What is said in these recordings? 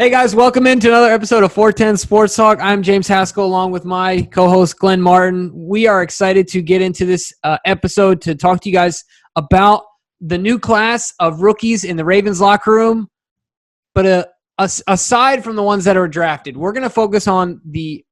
Hey guys, welcome into another episode of 410 Sports Talk. I'm James Haskell along with my co-host Glenn Martin. We are excited to get into this episode to talk to you guys about the new class of rookies in the Ravens locker room. But aside from the ones that are drafted, we're going to focus on the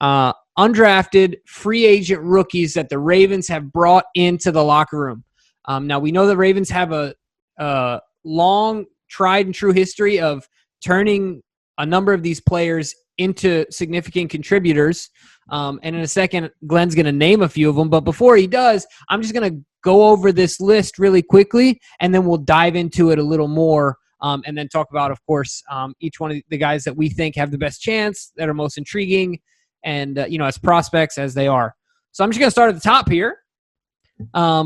undrafted free agent rookies that the Ravens have brought into the locker room. Now, we know the Ravens have a long tried and true history of turning a number of these players into significant contributors. And in a second, Glenn's going to name a few of them. But before he does, I'm just going to go over this list really quickly, and then we'll dive into it a little more, and then talk about, of course, each one of the guys that we think have the best chance, that are most intriguing, and, as prospects as they are. So I'm just going to start at the top here.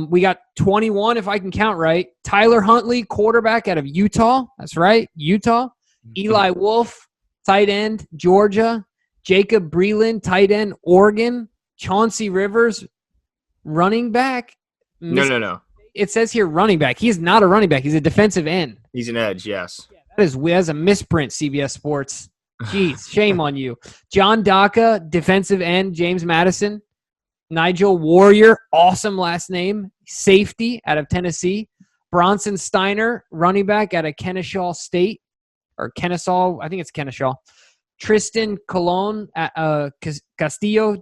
We got 21, if I can count right. Tyler Huntley, quarterback out of Utah. That's right, Utah. Eli Wolf, tight end, Georgia. Jacob Breeland, tight end, Oregon. Chauncey Rivers, running back. No. It says here running back. He is not a running back. He's a defensive end. He's an edge, yes. Yeah, that's a misprint, CBS Sports. Jeez, shame on you. John Daka, defensive end, James Madison. Nigel Warrior, awesome last name, safety out of Tennessee. Bronson Steiner, running back out of Kennesaw State. Or Kennesaw, I think it's Kennesaw. Tristan Colon Castillo,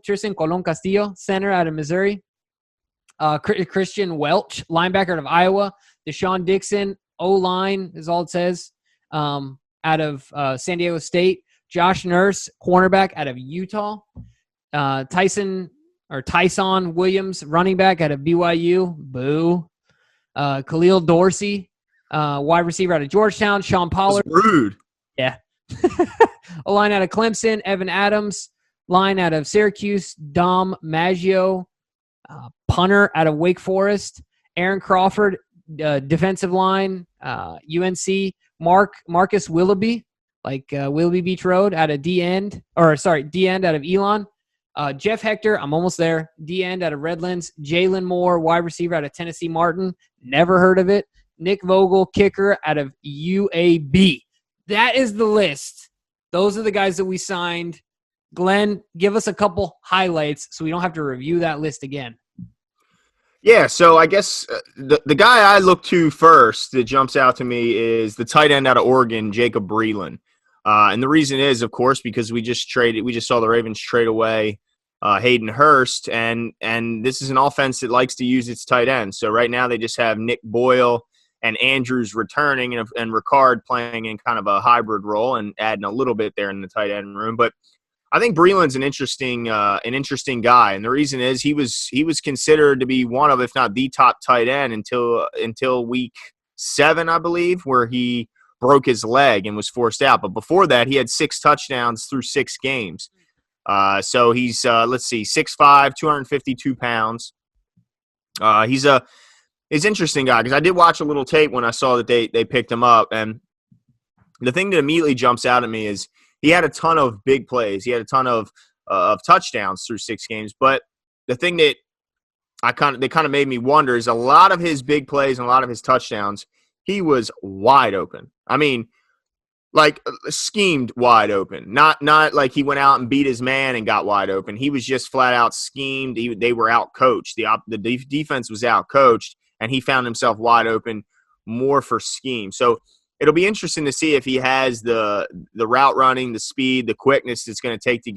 center out of Missouri. Christian Welch, linebacker out of Iowa. Deshaun Dixon, O-line is all it says, out of San Diego State. Josh Nurse, cornerback out of Utah. Tyson Williams, running back out of BYU. Boo. Khalil Dorsey, wide receiver out of Georgetown. Sean Pollard. That's rude. Yeah. A line out of Clemson. Evan Adams, line out of Syracuse. Dom Maggio, punter out of Wake Forest. Aaron Crawford, defensive line, UNC. Marcus Willoughby, Willoughby Beach Road, out of D-end out of Elon. Jeff Hector, I'm almost there. D-end out of Redlands. Jalen Moore, wide receiver out of Tennessee Martin. Never heard of it. Nick Vogel, kicker out of UAB. That is the list. Those are the guys that we signed. Glenn, give us a couple highlights so we don't have to review that list again. Yeah, so I guess the guy I look to first that jumps out to me is the tight end out of Oregon, Jacob Breeland. And the reason is, of course, because we just saw the Ravens trade away Hayden Hurst, and this is an offense that likes to use its tight end. So right now they just have Nick Boyle and Andrews returning and Ricard playing in kind of a hybrid role and adding a little bit there in the tight end room. But I think Breeland's an interesting guy, and the reason is he was considered to be one of, if not the top tight end until week 7, I believe, where he broke his leg and was forced out. But before that, he had 6 touchdowns through 6 games. So he's 6'5", 252 pounds. He's an interesting guy because I did watch a little tape when I saw that they picked him up, and the thing that immediately jumps out at me is he had a ton of big plays. He had a ton of touchdowns through 6 games. But the thing that they kind of made me wonder is a lot of his big plays and a lot of his touchdowns, he was wide open. I mean, schemed wide open. Not like he went out and beat his man and got wide open. He was just flat out schemed. They were out coached. The defense was out coached, and he found himself wide open more for scheme. So it'll be interesting to see if he has the route running, the speed, the quickness it's going to take to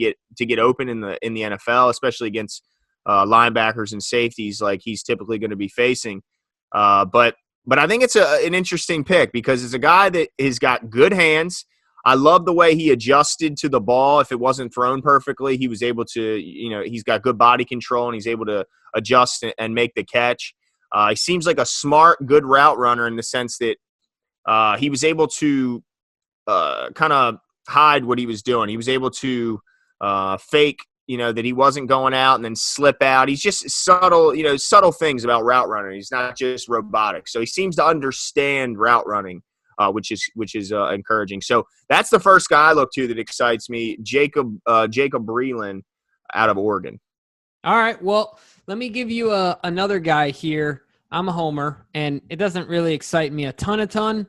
get open in the NFL, especially against linebackers and safeties like he's typically going to be facing. But I think it's an interesting pick because it's a guy that has got good hands. I love the way he adjusted to the ball. If it wasn't thrown perfectly, he was able to, he's got good body control and he's able to adjust and make the catch. He seems like a smart, good route runner in the sense that he was able to kind of hide what he was doing. He was able to fake, that he wasn't going out and then slip out. He's just subtle things about route running. He's not just robotic. So he seems to understand route running, which is encouraging. So that's the first guy I look to that excites me, Jacob Breeland out of Oregon. All right, well, let me give you another guy here. I'm a homer, and it doesn't really excite me a ton,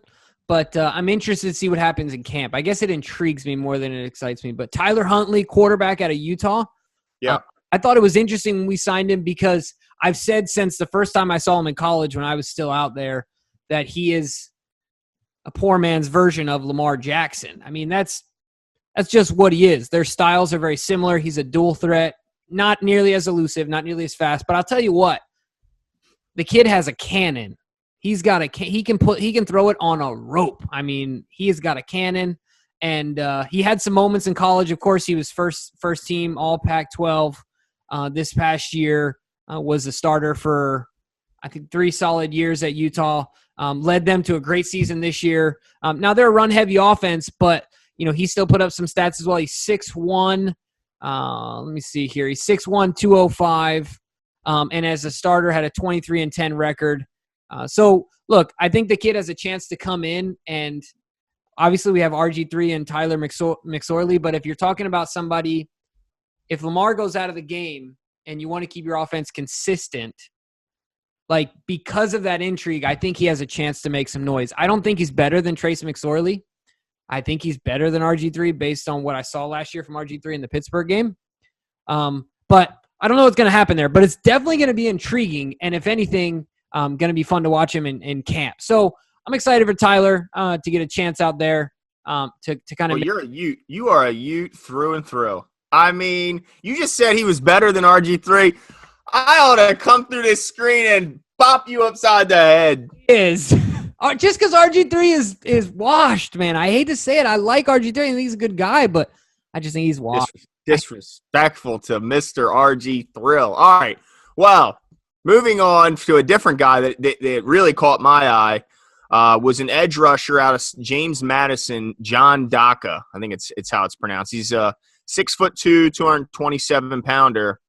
but I'm interested to see what happens in camp. I guess it intrigues me more than it excites me. But Tyler Huntley, quarterback out of Utah. Yeah. I thought it was interesting when we signed him because I've said since the first time I saw him in college when I was still out there that he is a poor man's version of Lamar Jackson. I mean, that's just what he is. Their styles are very similar. He's a dual threat, not nearly as elusive, not nearly as fast. But I'll tell you what, the kid has a cannon. He can throw it on a rope. I mean, he has got a cannon, and he had some moments in college. Of course, he was first team All Pac-12 this past year. Was a starter for I think 3 solid years at Utah. Led them to a great season this year. Now they're a run-heavy offense, but he still put up some stats as well. He's 6'1". Let me see here. He's 6'1", 205, and as a starter had a 23-10 record. So, look, I think the kid has a chance to come in, and obviously we have RG3 and Tyler McSorley, but if you're talking about somebody, if Lamar goes out of the game and you want to keep your offense consistent, like because of that intrigue, I think he has a chance to make some noise. I don't think he's better than Trace McSorley. I think he's better than RG3 based on what I saw last year from RG3 in the Pittsburgh game. But I don't know what's going to happen there, but it's definitely going to be intriguing, and if anything, going to be fun to watch him in camp. So I'm excited for Tyler to get a chance out there to kind of. Well, you're a Ute. You are a Ute through and through. I mean, you just said he was better than RG3. I ought to come through this screen and pop you upside the head. He is just because RG3 is washed, man. I hate to say it. I like RG3. I think he's a good guy, but I just think he's washed. Disrespectful to Mr. RG Thrill. All right. Well, moving on to a different guy that really caught my eye was an edge rusher out of James Madison, John Daka. I think it's how it's pronounced. He's a 6'2", 227-pounder.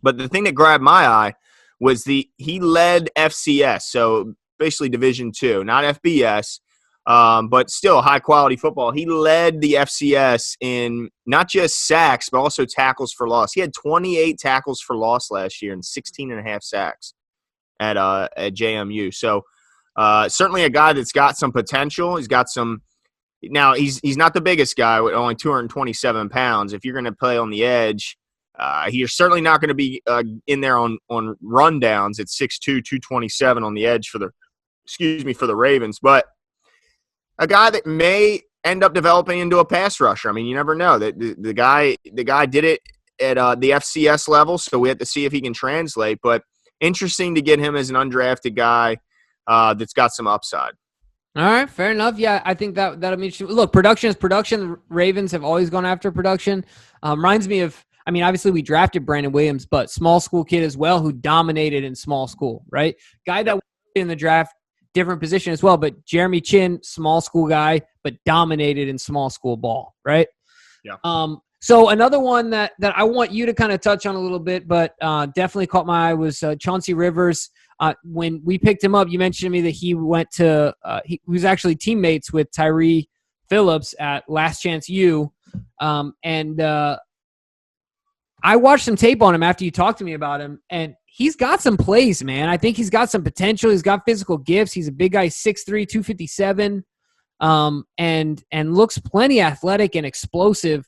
But the thing that grabbed my eye was he led FCS, so basically Division II, not FBS, but still high-quality football. He led the FCS in not just sacks, but also tackles for loss. He had 28 tackles for loss last year and 16.5 sacks at JMU. So certainly a guy that's got some potential. He's got some – now, he's not the biggest guy with only 227 pounds. If you're going to play on the edge – you're certainly not going to be in there on rundowns at 6'2", 227 on the edge for the Ravens. But a guy that may end up developing into a pass rusher. I mean, you never know. The guy did it at the FCS level, so we have to see if he can translate. But interesting to get him as an undrafted guy that's got some upside. All right, fair enough. Yeah, I think that'll be interesting. Look, production is production. The Ravens have always gone after production. Reminds me of, I mean, obviously we drafted Brandon Williams, but small school kid as well who dominated in small school, right? Guy that was in the draft, different position as well, but Jeremy Chin, small school guy, but dominated in small school ball, right? Yeah. So another one that I want you to kind of touch on a little bit, but definitely caught my eye was Chauncey Rivers. When we picked him up, you mentioned to me that he went to he was actually teammates with Tyree Phillips at Last Chance U, and I watched some tape on him after you talked to me about him, and he's got some plays, man. I think he's got some potential. He's got physical gifts. He's a big guy, 6'3", 257, and looks plenty athletic and explosive.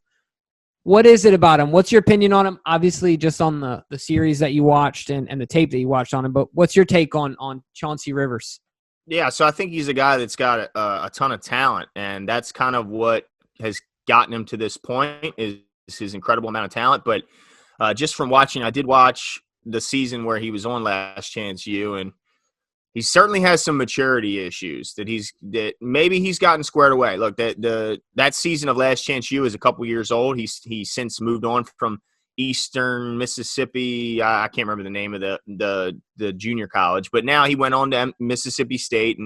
What is it about him? What's your opinion on him? Obviously, just on the series that you watched and the tape that you watched on him, but what's your take on Chauncey Rivers? Yeah, so I think he's a guy that's got a ton of talent, and that's kind of what has gotten him to this point is his incredible amount of talent. But just from watching, I did watch the season where he was on Last Chance U, and he certainly has some maturity issues that maybe he's gotten squared away. Look, that season of Last Chance U is a couple years old. He's since moved on from Eastern Mississippi. I can't remember the name of the junior college, but now he went on to Mississippi State,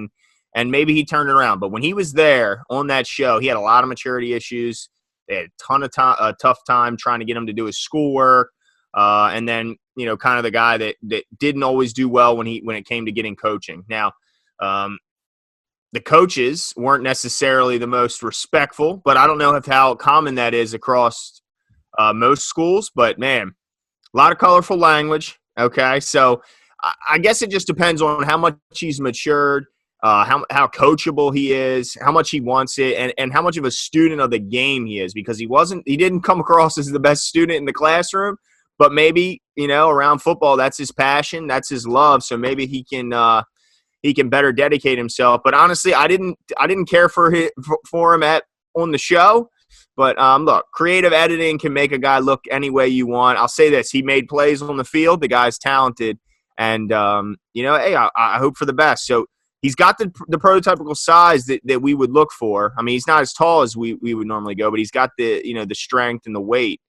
and maybe he turned it around. But when he was there on that show, he had a lot of maturity issues. They had a tough time trying to get him to do his schoolwork. And then, kind of the guy that didn't always do well when it came to getting coaching. Now, the coaches weren't necessarily the most respectful, but I don't know how common that is across most schools. But, man, a lot of colorful language, okay? So I guess it just depends on how much he's matured how coachable he is, how much he wants it, and how much of a student of the game he is, because he didn't come across as the best student in the classroom, but maybe, around football, that's his passion, that's his love. So maybe he can better dedicate himself. But honestly, I didn't care for him on the show. But look, creative editing can make a guy look any way you want. I'll say this: he made plays on the field. The guy's talented, and hey, I hope for the best. So he's got the prototypical size that we would look for. I mean, he's not as tall as we would normally go, but he's got the the strength and the weight.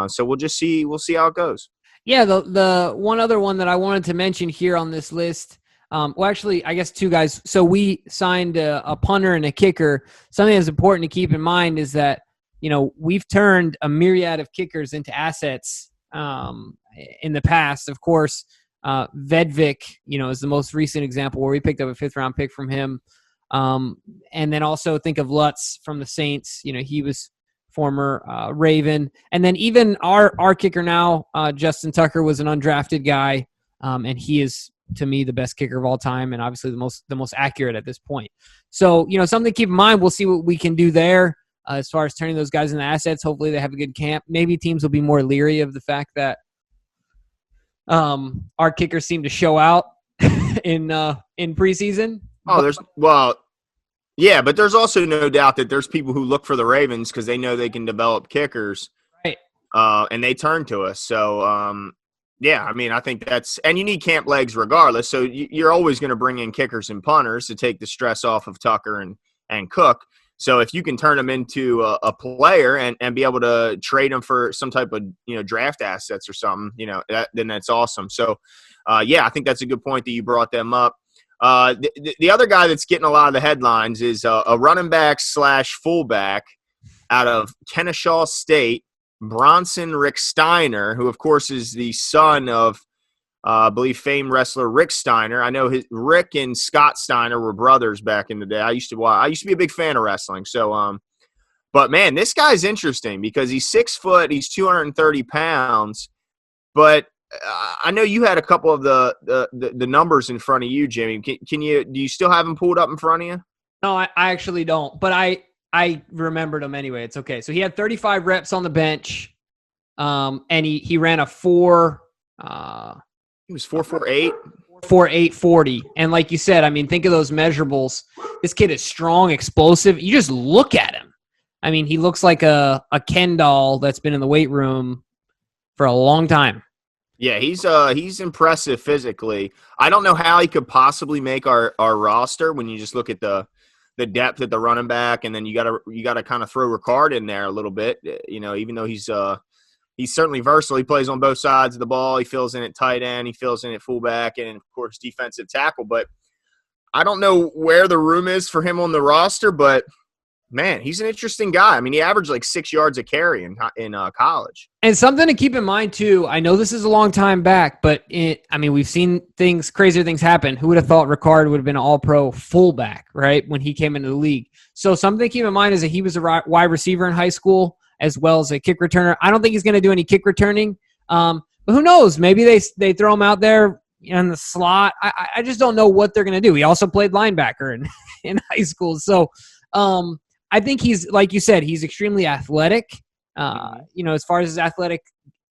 So we'll see how it goes. Yeah, the one other one that I wanted to mention here on this list. Well, actually, I guess two guys. So we signed a punter and a kicker. Something that's important to keep in mind is that, we've turned a myriad of kickers into assets in the past. Of course, Vedvik, is the most recent example where we picked up a 5th-round pick from him. And then also think of Lutz from the Saints. He was former Raven. And then even our kicker now, Justin Tucker, was an undrafted guy, and he is, to me, the best kicker of all time, and obviously the most accurate at this point. So, something to keep in mind. We'll see what we can do there as far as turning those guys into assets. Hopefully they have a good camp. Maybe teams will be more leery of the fact that our kickers seem to show out in preseason. Yeah, but there's also no doubt that there's people who look for the Ravens because they know they can develop kickers, right? And they turn to us. So, yeah, I mean, I think and you need camp legs regardless. So you're always going to bring in kickers and punters to take the stress off of Tucker and Cook. So if you can turn them into a player and be able to trade them for some type of, draft assets or something, then that's awesome. So, yeah, I think that's a good point that you brought them up. The other guy that's getting a lot of the headlines is a running back / fullback out of Kennesaw State, Bronson Rechsteiner, who, of course, is the son of, I believe, famed wrestler Rick Steiner. I know Rick and Scott Steiner were brothers back in the day. I used to be a big fan of wrestling. So, but man, this guy's interesting because he's 6 foot, he's 230 pounds. But I know you had a couple of the numbers in front of you, Jimmy. Do you still have them pulled up in front of you? No, I actually don't. But I remembered him anyway. It's okay. So he had 35 reps on the bench, and he ran a 4. He was 4.48. 4.840. And like you said, I mean, think of those measurables. This kid is strong, explosive. You just look at him. I mean, he looks like a Ken doll that's been in the weight room for a long time. Yeah, he's impressive physically. I don't know how he could possibly make our roster when you just look at the depth at the running back, and then you gotta kind of throw Ricard in there a little bit. Even though he's certainly versatile. He plays on both sides of the ball. He fills in at tight end. He fills in at fullback, and of course defensive tackle. But I don't know where the room is for him on the roster. But man, he's an interesting guy. I mean, he averaged like 6 yards a carry in college. And something to keep in mind too. I know this is a long time back, but we've seen crazier things happen. Who would have thought Ricard would have been an All-Pro fullback, right, when he came into the league? So something to keep in mind is that he was a wide receiver in high school as well as a kick returner. I don't think he's going to do any kick returning, but who knows? Maybe they throw him out there in the slot. I just don't know what they're going to do. He also played linebacker in high school, so I think he's, like you said, he's extremely athletic. As far as his athletic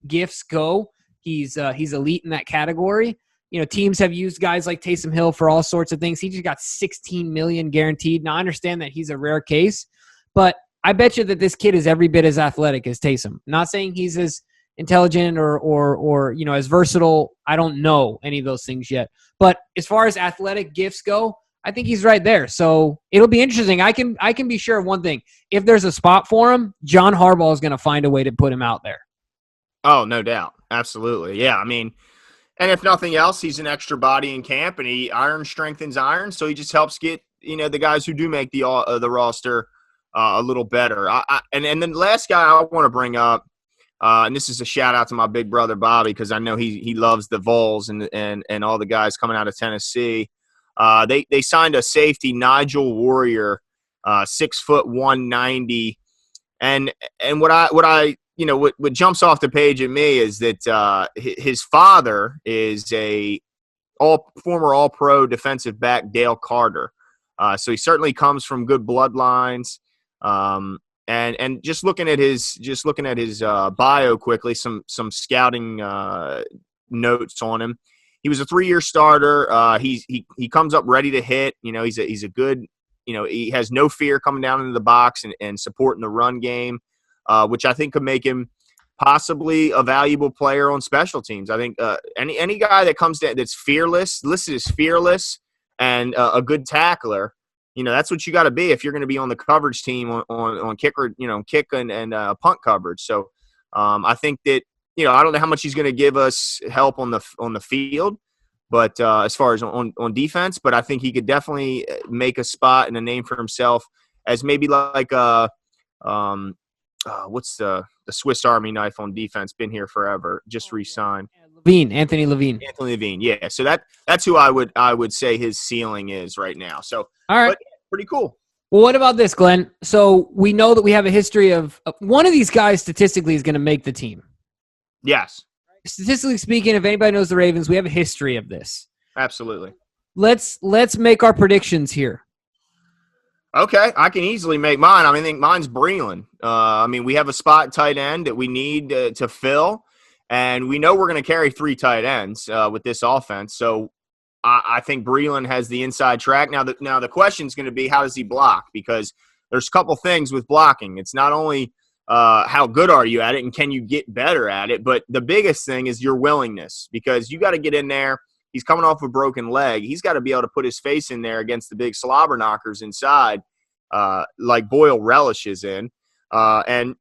gifts go, he's elite in that category. Teams have used guys like Taysom Hill for all sorts of things. He just got $16 million guaranteed. Now, I understand that he's a rare case, but I bet you that this kid is every bit as athletic as Taysom. I'm not saying he's as intelligent or as versatile. I don't know any of those things yet. But as far as athletic gifts go, I think he's right there. So it'll be interesting. I can be sure of one thing. If there's a spot for him, John Harbaugh is going to find a way to put him out there. Oh, no doubt. Absolutely. Yeah, I mean, and if nothing else, he's an extra body in camp, and iron strengthens iron, so he just helps get, the guys who do make the roster a little better. And then the last guy I want to bring up, and this is a shout-out to my big brother Bobby, because I know he loves the Vols and all the guys coming out of Tennessee. They signed a safety, Nigel Warrior, 6 foot 190, and what jumps off the page at me is that his father is a former All-Pro defensive back Dale Carter. So he certainly comes from good bloodlines. And just looking at his bio quickly, some scouting notes on him. He was a 3-year starter. He comes up ready to hit. He's a good. He has no fear coming down into the box and supporting the run game, which I think could make him possibly a valuable player on special teams. I think any guy that comes to that's fearless, listed as fearless, and a good tackler. That's what you got to be if you're going to be on the coverage team on kicker, kick and punt coverage. So I think that I don't know how much he's going to give us help on the field, but as far as on defense, but I think he could definitely make a spot and a name for himself as maybe like what's the Swiss Army knife on defense? Been here forever, just re-signed. Anthony Levine. Yeah. So that's who I would say his ceiling is right now. So all right, but pretty cool. Well, what about this, Glenn? So we know that we have a history of one of these guys statistically is going to make the team. Yes. Statistically speaking, if anybody knows the Ravens, we have a history of this. Absolutely. Let's make our predictions here. Okay, I can easily make mine. I think mine's Breeland. We have a spot tight end that we need to fill, and we know we're going to carry 3 tight ends with this offense. So I think Breeland has the inside track. Now the question is going to be, how does he block? Because there's a couple things with blocking. It's not only how good are you at it and can you get better at it, but the biggest thing is your willingness, because you got to get in there. He's coming off a broken leg. He's got to be able to put his face in there against the big slobber knockers inside, like Boyle relishes in, and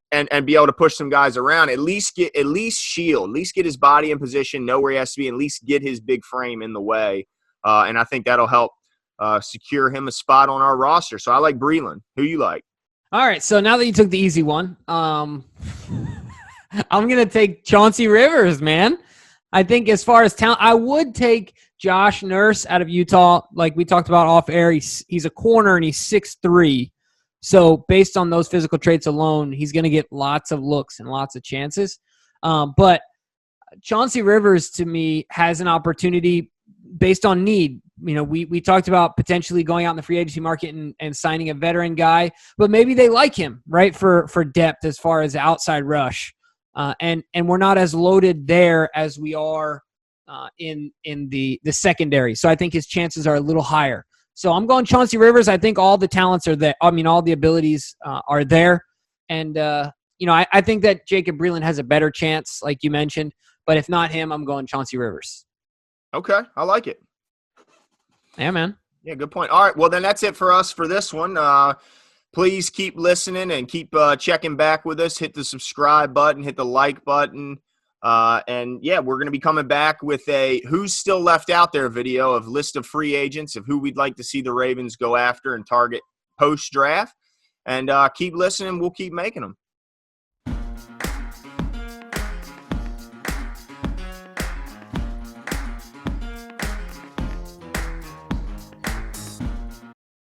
be able to push some guys around. At least get his body in position, know where he has to be, at least get his big frame in the way. And I think that'll help secure him a spot on our roster. So I like Breeland. Who you like? All right. So now that you took the easy one, I'm going to take Chauncey Rivers, man. I think as far as talent, I would take Josh Nurse out of Utah. Like we talked about off air, he's a corner and he's 6'3". So based on those physical traits alone, he's going to get lots of looks and lots of chances. But Chauncey Rivers, to me, has an opportunity based on need. We talked about potentially going out in the free agency market and signing a veteran guy, but maybe they like him, right, for depth as far as outside rush. And we're not as loaded there as we are in the secondary. So I think his chances are a little higher. So I'm going Chauncey Rivers. I think all the talents are there. All the abilities are there. And, I think that Jacob Breeland has a better chance, like you mentioned. But if not him, I'm going Chauncey Rivers. Okay, I like it. Yeah, man. Yeah, good point. All right, well, then that's it for us for this one. Please keep listening and keep checking back with us. Hit the subscribe button, hit the like button. And, yeah, we're going to be coming back with a who's still left out there video of list of free agents of who we'd like to see the Ravens go after and target post-draft. And keep listening. We'll keep making them.